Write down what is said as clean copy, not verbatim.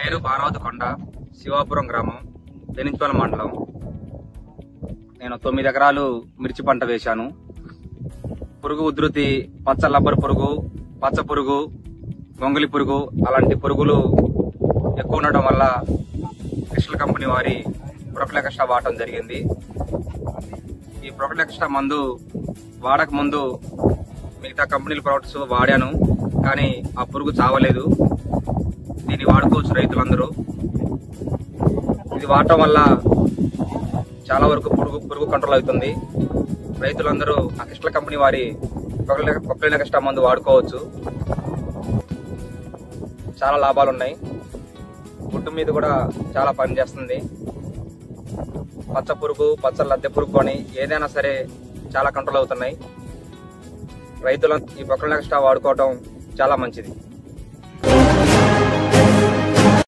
పేరు బారావతికొండ, శివాపురం గ్రామం, బెనించుపల్లి మండలం. నేను 9 ఎకరాలు మిర్చి పంట వేశాను. పురుగు ఉధృతి పచ్చ లబ్బర్ పురుగు, పచ్చ పురుగు, గొంగలి పురుగు అలాంటి పురుగులు ఎక్కువ ఉండడం వల్ల క్రిస్టల్ కంపెనీ వారి ప్రొఫిలాక్స్ ఎక్స్ట్రా వాడటం జరిగింది. ఈ ప్రొఫిలాక్స్ ఎక్స్ట్రా మందు వాడక ముందు మిగతా కంపెనీల ప్రొడక్ట్స్ వాడాను, కానీ ఆ పురుగు చావలేదు. దీన్ని వాడుకోవచ్చు రైతులందరూ. ఇది వాడటం వల్ల చాలా వరకు పురుగు కంట్రోల్ అవుతుంది. రైతులందరూ ఆ క్రిస్టల్ కంపెనీ వారి ప్రొఫిలాక్స్ ఎక్స్ట్రా మందు వాడుకోవచ్చు. చాలా లాభాలు ఉన్నాయి. గుడ్డు మీద కూడా చాలా పని చేస్తుంది. పచ్చ పురుగు, పచ్చ లద్దె పురుగు అని ఏదైనా సరే చాలా కంట్రోల్ అవుతున్నాయి. రైతులు ఈ ప్రొఫిలాక్స్ ఎక్స్ట్రా వాడుకోవడం చాలా మంచిది.